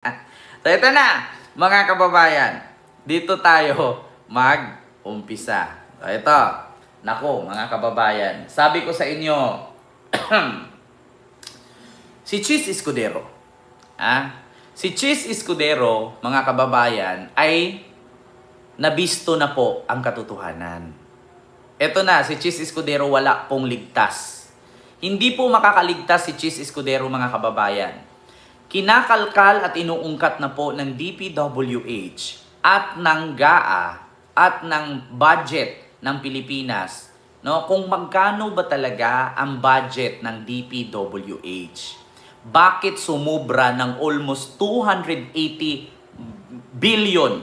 So ito na, mga kababayan. Dito tayo mag-umpisa. So ito, nako mga kababayan. Sabi ko sa inyo, si Chis Escudero. Si Chis Escudero, mga kababayan, ay nabisto na po ang katotohanan. Ito na, si Chis Escudero wala pong ligtas. Hindi po makakaligtas si Chis Escudero, mga kababayan. Kinakalkal at inuungkat na po ng DPWH at ng GAA at ng budget ng Pilipinas, no, kung magkano ba talaga ang budget ng DPWH. Bakit sumubra ng almost 280 billion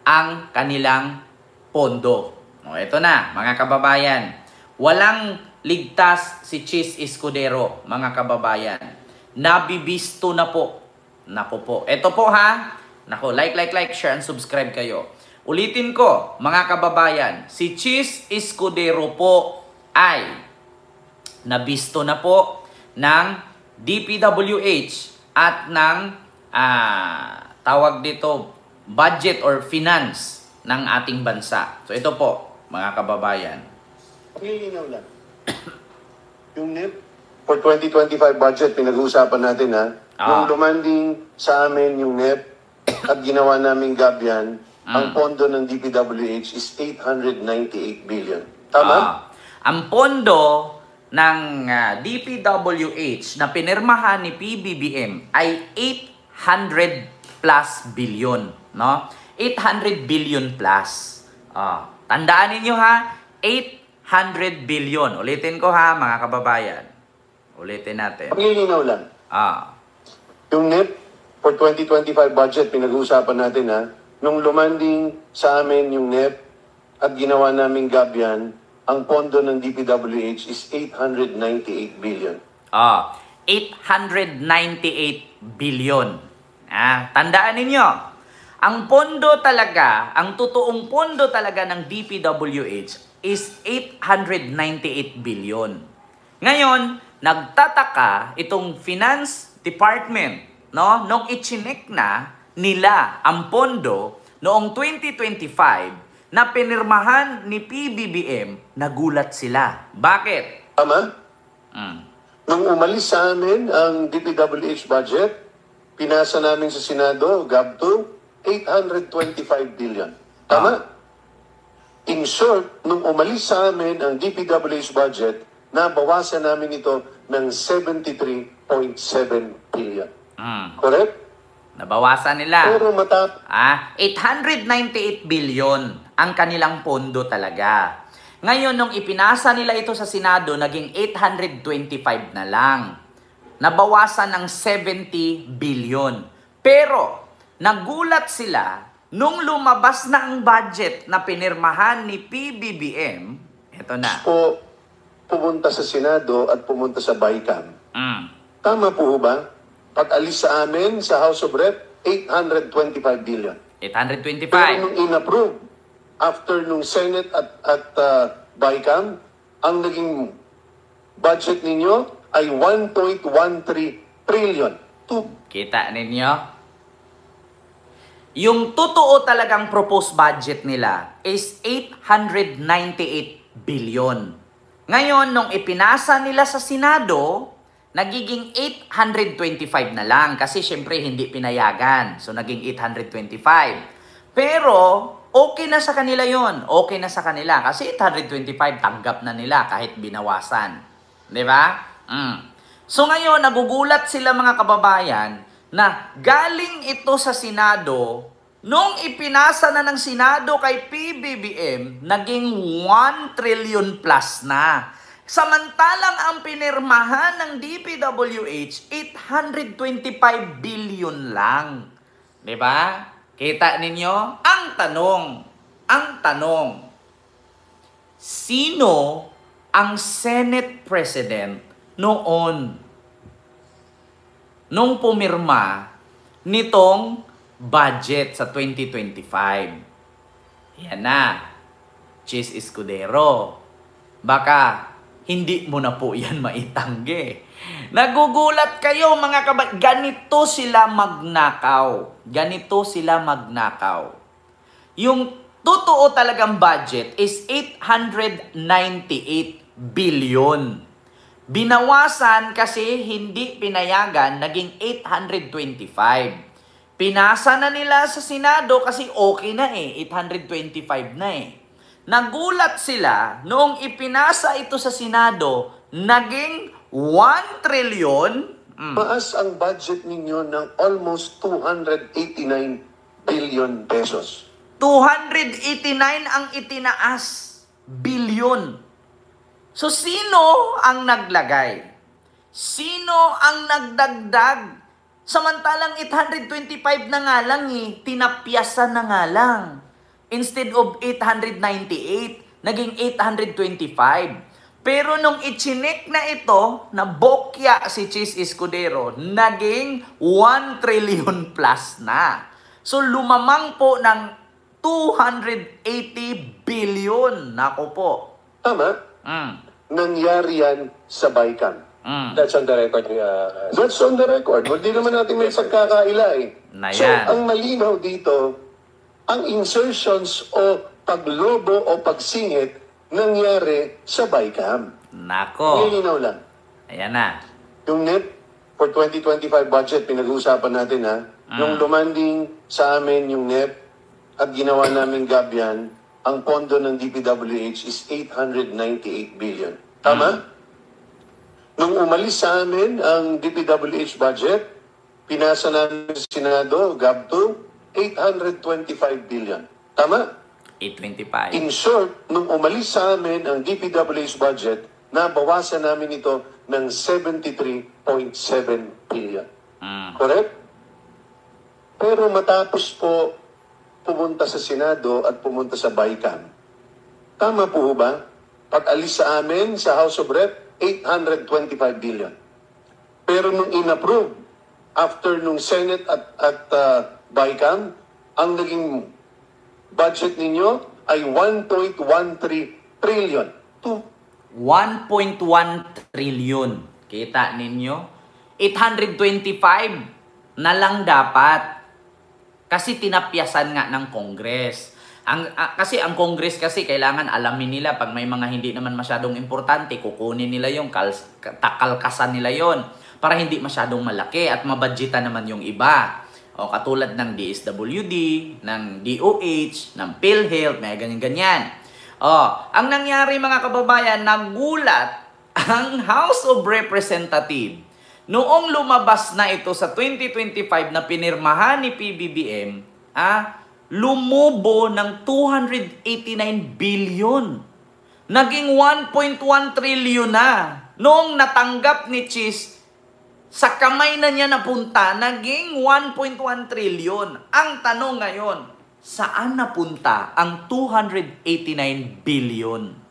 ang kanilang pondo? O, ito na, mga kababayan. Walang ligtas si Chis Escudero, mga kababayan. Nabibisto na po. Nako po. Ito po ha. Nako, like, share, and subscribe kayo. Ulitin ko, mga kababayan. Si Chis Escudero po ay nabisto na po ng DPWH at ng tawag dito, budget or finance ng ating bansa. So ito po, mga kababayan. Lilinaw lang. Yung NIP for 2025 budget, pinag-uusapan natin ha. Nung lumanding sa amin yung NEP at ginawa namin gabyan, ang pondo ng DPWH is 898 billion. Tama? Ang pondo ng DPWH na pinirmahan ni PBBM ay 800 plus billion. No? 800 billion plus. Tandaan ninyo ha, 800 billion. Ulitin ko ha, mga kababayan. Ulitin natin. Paglilinaw lang. Yung NIP for 2025 budget, pinag-uusapan natin ha. Nung lumanding sa amin yung NIP at ginawa namin gabyan, ang pondo ng DPWH is 898 billion. 898 billion. Tandaan ninyo, ang pondo talaga, ang totoong pondo talaga ng DPWH is 898 billion. Ngayon, nagtataka itong Finance Department, no, nung ichinek na nila ang pondo noong 2025 na pinirmahan ni PBBM, nagulat sila. Bakit? Tama? Nung umalis sa amin ang DPWH budget, pinasa namin sa Senado, GAB2, 825 billion. Tama? In short, nung umalis sa amin ang DPWH budget, nabawasan namin ito ng 73.7 billion. Correct? Nabawasan nila. Pero 898 billion ang kanilang pondo talaga. Ngayon, nung ipinasa nila ito sa Senado, naging 825 na lang. Nabawasan ng 70 billion. Pero, nagulat sila nung lumabas na ang budget na pinirmahan ni PBBM. Ito na. Pumunta sa Senado at pumunta sa BICAM. Tama po ba? Pag-alis sa amin sa House of Rep, 825 billion. 825. Pero nung in-approve, after nung Senate at BICAM, ang naging budget ninyo ay 1.13 trillion. Kita ninyo? Yung totoo talagang proposed budget nila is 898 billion. Ngayon, nung ipinasa nila sa Senado, nagiging 825 na lang kasi syempre hindi pinayagan. So, naging 825. Pero, okay na sa kanila yon. Okay na sa kanila kasi 825 tanggap na nila kahit binawasan. Diba? So, ngayon, nagugulat sila mga kababayan na galing ito sa Senado. Nung ipinasa na ng Senado kay PBBM, naging 1 trillion plus na. Samantalang ang pinirmahan ng DPWH, 825 billion lang. Diba? Kita ninyo? Ang tanong, sino ang Senate President noon? Nung pumirma nitong budget sa 2025. Yan na. Chis Escudero. Baka hindi mo na po yan maitanggi. Nagugulat kayo mga kababayan. Ganito sila magnakaw. Ganito sila magnakaw. Yung totoo talagang budget is 898 billion. Binawasan kasi hindi pinayagan, naging 825. Pinasa na nila sa Senado kasi okay na 825 na Nagulat sila noong ipinasa ito sa Senado, naging 1 trillion. Maas ang budget ninyo ng almost 289 billion pesos. 289 ang itinaas. Bilyon. So, sino ang naglagay? Sino ang nagdagdag? Samantalang 825 na nga lang tinapyasan na nga lang. Instead of 898, naging 825. Pero nung ichinek na ito, na bokya si Chis Escudero, naging 1 trillion plus na. So lumamang po ng 280 billion. Nako po. Tama? Nangyari yan sa Baikang. That's on the record. That's on the record. Hindi naman natin may pagkakaila So, Ayan. ang malinaw dito, ang insertions o paglobo o pagsingit nangyari sa Baikang. Nako. Nilinaw lang. Ayan na. Yung NEP for 2025 budget, pinag-uusapan natin Nung lumanding sa amin yung NEP at ginawa namin gabyan, ang pondo ng DPWH is 898 billion. Tama? Nung umalis sa amin ang DPWH budget, pinasa namin sa Senado, GAB2, 825 billion. Tama? 825. In short, nung umalis sa amin ang DPWH budget, nabawasan namin ito ng 73.7 billion. Correct? Pero matapos po pumunta sa Senado at pumunta sa Baikang, tama po ba? Pag-alis sa amin sa House of Rep, 825 billion. Pero nung in-approve, after nung Senate at Baikang, ang naging budget ninyo ay 1.13 trillion. 1.1 trillion. Kita ninyo? 825 na lang dapat. Kasi tinapyasan nga ng Congress. Kasi ang Congress kasi kailangan alamin nila pag may mga hindi naman masyadong importante, kukunin nila yung takalkasan nila yon para hindi masyadong malaki at mabudgetan naman yung iba. O katulad ng DSWD, ng DOH, ng PhilHealth, may ganyan-ganyan. Ang nangyari mga kababayan, nagulat ang House of Representatives. Noong lumabas na ito sa 2025 na pinirmahan ni PBBM, lumubo ng 289 billion. Naging 1.1 trillion na. Noong natanggap ni Chis, sa kamay na niya napunta, naging 1.1 trillion. Ang tanong ngayon, saan napunta ang 289 billion?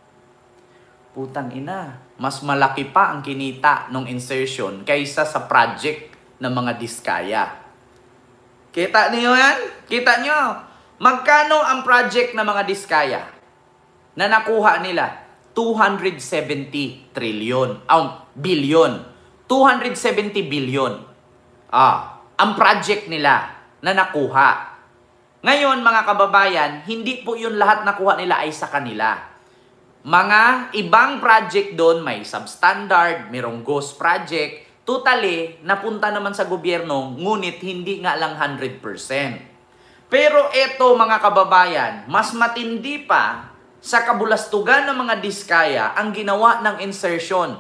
Putang ina, mas malaki pa ang kinita ng insertion kaysa sa project ng mga diskaya. Kita niyo yan? Kita niyo? Magkano ang project ng mga diskaya na nakuha nila? 270 trillion. Billion. 270 billion. Ang project nila na nakuha. Ngayon, mga kababayan, hindi po yun lahat nakuha nila ay sa kanila. Mga ibang project doon, may substandard, mayroong ghost project. Totally, napunta naman sa gobyerno, ngunit hindi nga lang 100%. Pero eto mga kababayan, mas matindi pa sa kabulastugan ng mga diskaya ang ginawa ng insertion.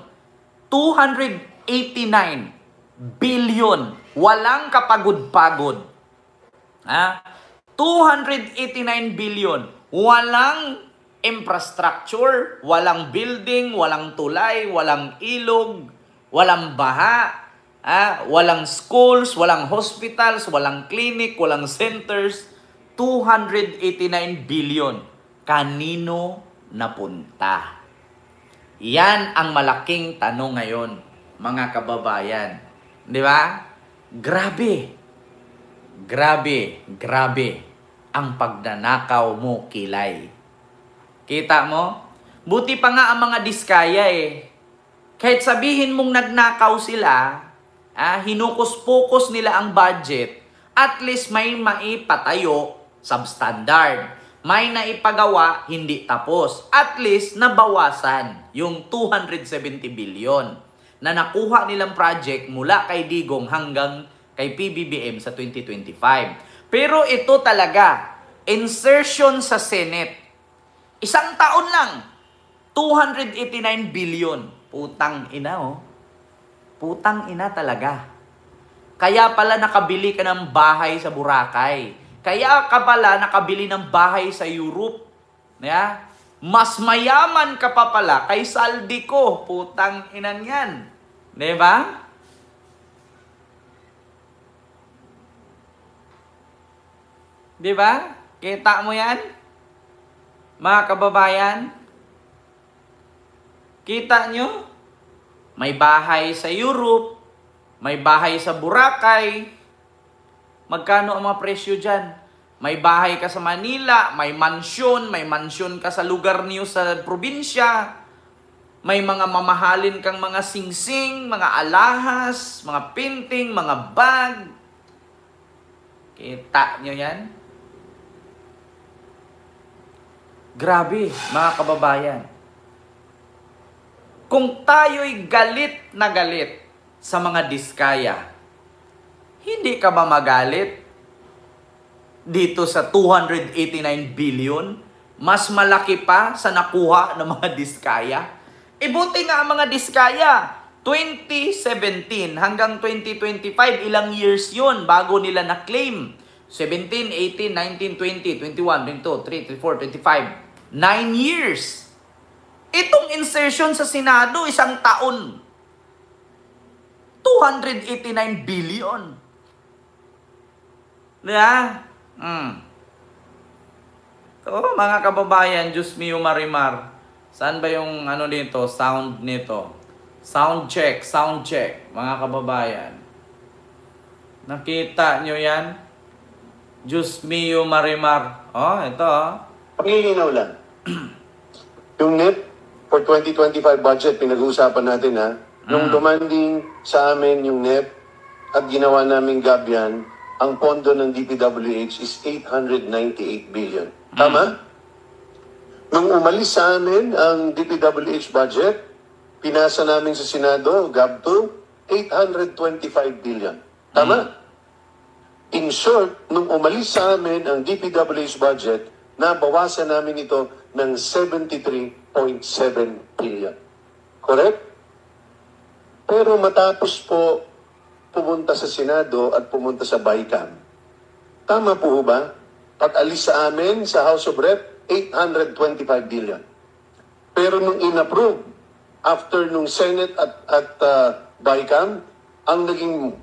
289 billion. Walang kapagod-pagod. 289 billion. Walang infrastructure, walang building, walang tulay, walang ilog, walang baha, walang schools, walang hospitals, walang clinic, walang centers. 289 billion. Kanino napunta? Yan ang malaking tanong ngayon, mga kababayan. Di ba? Grabe. Grabe. Grabe ang pagnanakaw mo, Kilay. Kita mo? Buti pa nga ang mga diskaya Kahit sabihin mong nagnakaw sila, hinukus-pukus nila ang budget, at least may maipatayo, substandard. May naipagawa, hindi tapos. At least nabawasan yung 270 billion na nakuha nilang project mula kay Digong hanggang kay PBBM sa 2025. Pero ito talaga, insertion sa Senate. Isang taon lang, 289 billion. Putang ina, oh. Putang ina talaga. Kaya pala nakabili ka ng bahay sa Boracay. Kaya ka pala nakabili ng bahay sa Europe. Yeah? Mas mayaman ka pa pala kay Saldico. Putang inan yan. Diba? Diba? Kita mo yan? Mga kababayan? Kita nyo? May bahay sa Europe, may bahay sa Boracay. Magkano ang mga presyo dyan? May bahay ka sa Manila, may mansyon ka sa lugar niyo sa probinsya. May mga mamahalin kang mga singsing, mga alahas, mga painting, mga bag. Kita nyo yan? Grabe, mga kababayan. Kung tayo'y galit na galit sa mga diskaya, hindi ka ba magalit dito sa 289 billion? Mas malaki pa sa nakuha ng mga diskaya? Buti nga ang mga diskaya, 2017 hanggang 2025, ilang years yun bago nila na-claim? 17, 18, 19, 20, 21, 22, 23, 24, 25. 9 years. Itong insertion sa Senado, isang taon. 289 billion. Diba? So, mga kababayan, Diyos mio marimar. Saan ba yung ano dito, sound nito? Sound check, mga kababayan. Nakita nyo yan? Diyos mio marimar. Oh, ito oh. Pangilinaw lang. Yung NEP for 2025 budget, pinag-uusapan natin ha. Nung demanding sa amin yung NEP at ginawa namin gabyan, ang pondo ng DPWH is 898 billion. Tama? Nung umalis sa amin ang DPWH budget, pinasa namin sa Senado, GAB2, 825 billion. Tama? In short, nung umalis sa amin ang DPWH budget, nabawasan namin ito ng 73.7 billion. Correct? Pero matapos po pumunta sa Senado at pumunta sa BICAM, tama po ba? Pag-alis sa amin sa House of Rep, 825 billion. Pero nung in-approve, after nung Senate at BICAM, ang naging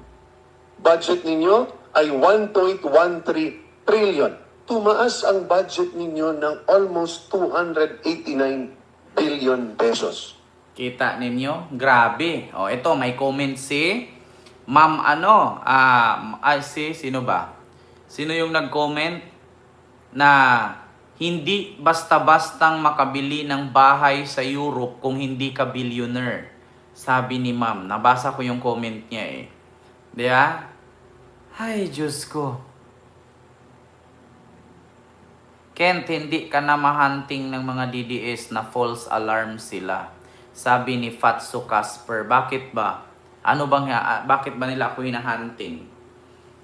budget ninyo ay 1.13 trillion. Tumaas ang budget ninyo ng almost 289 billion pesos. Kita ninyo? Grabe. O, ito, may comment si Ma'am sino ba? Sino yung nag-comment na hindi basta-bastang makabili ng bahay sa Europe kung hindi ka billionaire? Sabi ni Ma'am. Nabasa ko yung comment niya eh. Diba? Ay, Diyos ko. Kent, hindi ka na mahunting ng mga DDS na false alarm sila. Sabi ni Fatso Casper. Bakit ba? Bakit ba nila ako hinahunting?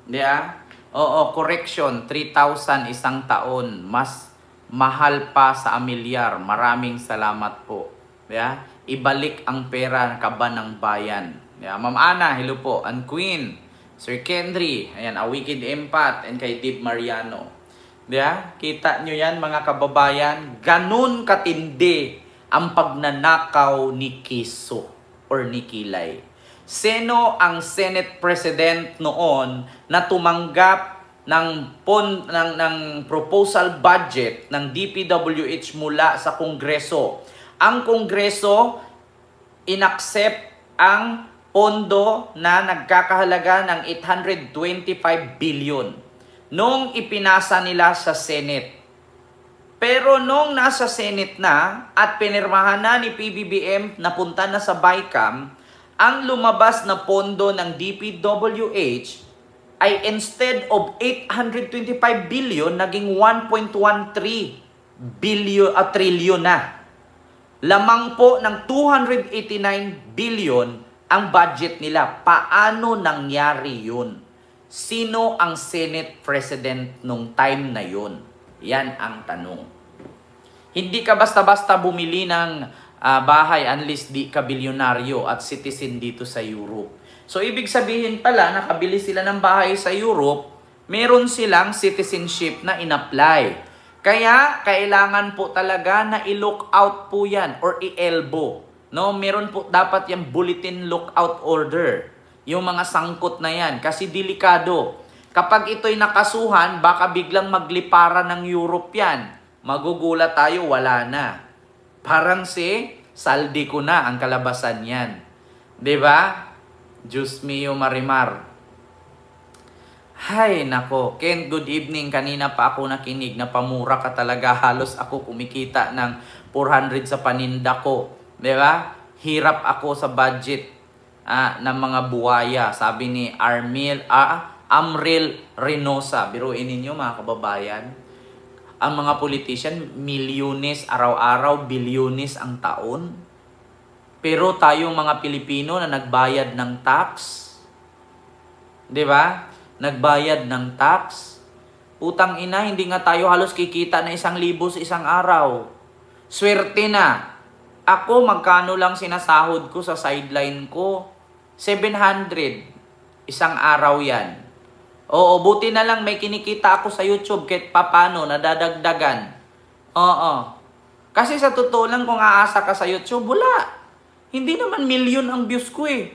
Diba? Oo, correction. 3,000 isang taon. Mas mahal pa sa amilyar. Maraming salamat po. Diba? Ibalik ang pera ng kaban ng bayan. Diba? Ma'am Ana, hello po. And Queen, Sir Kendry, ayan, A Wicked Empath, and kay Deep Mariano. Diba? Kita nyo yan mga kababayan? Ganun katindi ang pagnanakaw ni Kiso or ni Kilay. Sino ang Senate President noon na tumanggap ng proposal budget ng DPWH mula sa Kongreso? Ang Kongreso inaccept ang pondo na nagkakahalaga ng 825 billion nung ipinasa nila sa Senate. Pero nung nasa Senate na at pinirmahan na ni PBBM, napunta na sa BICAM, ang lumabas na pondo ng DPWH ay instead of 825 billion, naging 1.13 trillion na. Lamang po ng 289 billion ang budget nila. Paano nangyari yun? Sino ang Senate President nung time na yun? Yan ang tanong. Hindi ka basta-basta bumili ng bahay unless di ka bilyonaryo at citizen dito sa Europe. So, ibig sabihin pala, nakabili sila ng bahay sa Europe, meron silang citizenship na in-apply. Kaya, kailangan po talaga na i-look out po yan or i-elbow. No? Meron po dapat yung bulletin lookout order. Yung mga sangkot na yan. Kasi delikado. Kapag ito'y nakasuhan, baka biglang maglipara ng Europe yan. Magugulat tayo, wala na. Parang saldi ko na ang kalabasan yan. 'Di ba? Diyos mio Marimar. Hay, nako. Ken, good evening. Kanina pa ako nakinig. Napamura ka talaga. Halos ako kumikita ng 400 sa paninda ko. 'Di ba? Hirap ako sa budget ng mga buwaya. Sabi ni Amril Reynosa. Biruin ninyo mga kababayan. Ang mga politician, milyones araw-araw, bilyones ang taon. Pero tayong mga Pilipino na nagbayad ng tax, 'di ba? Nagbayad ng tax. Putang ina, hindi nga tayo halos kikita na 1,000 sa isang araw. Swerte na. Ako, magkano lang sinasahod ko sa sideline ko? 700. Isang araw yan. Oo, buti na lang may kinikita ako sa YouTube kahit papano, nadadagdagan. Oo. Kasi sa totoo lang, kung aasa ka sa YouTube, wala. Hindi naman milyon ang views ko eh.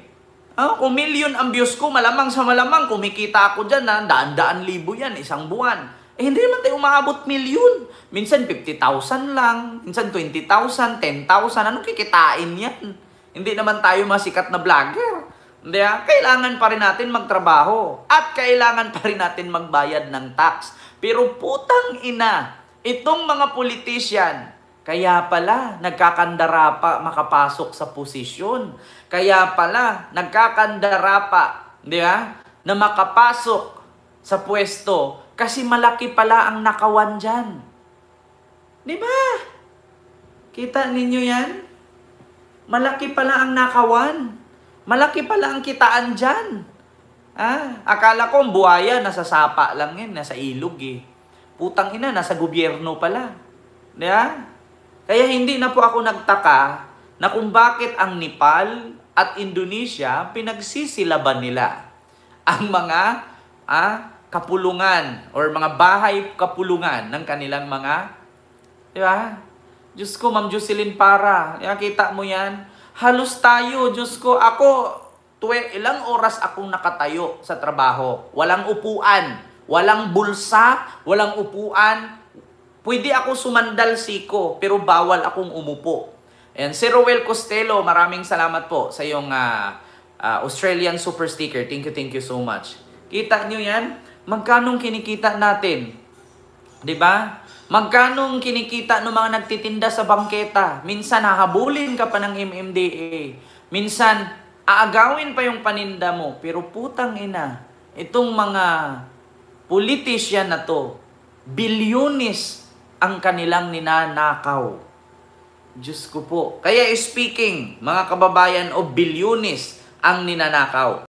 Kung milyon ang views ko, malamang sa malamang, kumikita ako dyan na daan-daan libo yan, isang buwan. Hindi naman tayo umaabot milyon. Minsan 50,000 lang, minsan 20,000, 10,000. Anong kikitain yan? Hindi naman tayo masikat na vlogger. Hindi, kailangan pa rin natin magtrabaho. At kailangan pa rin natin magbayad ng tax. Pero putang ina, itong mga politician, kaya pala, nagkakandara pa makapasok sa posisyon. Kaya pala, nagkakandara pa, di ba, na makapasok sa pwesto kasi malaki pala ang nakawan dyan. Di ba? Kita ninyo yan? Malaki pala ang nakawan. Malaki pala ang kitaan dyan. Akala ko ang buhaya, nasa sapa lang yan, nasa ilog eh. Putang ina, nasa gobyerno pala. Di ba? Kaya hindi na po ako nagtaka na kung bakit ang Nepal at Indonesia pinagsisilaban nila ang mga kapulungan or mga bahay kapulungan ng kanilang mga, di ba? Diyos ko, Ma'am Jocelyn Para, kita mo yan? Halos tayo, Diyos ko, ako, ilang oras akong nakatayo sa trabaho. Walang upuan, walang bulsa, walang upuan. Pwede ako sumandal siko, pero bawal akong umupo. And si Roel Costello, maraming salamat po sa iyong Australian super sticker. Thank you so much. Kita nyo yan? Magkanong kinikita natin? 'Di ba? Magkanong kinikita ng mga nagtitinda sa bangketa? Minsan hahabulin ka pa ng MMDA. Minsan aagawin pa yung paninda mo. Pero putang ina, itong mga politician na to, bilyones ang kanilang ninanakaw. Diyos ko po. Kaya speaking, mga kababayan, o bilyones ang ninanakaw.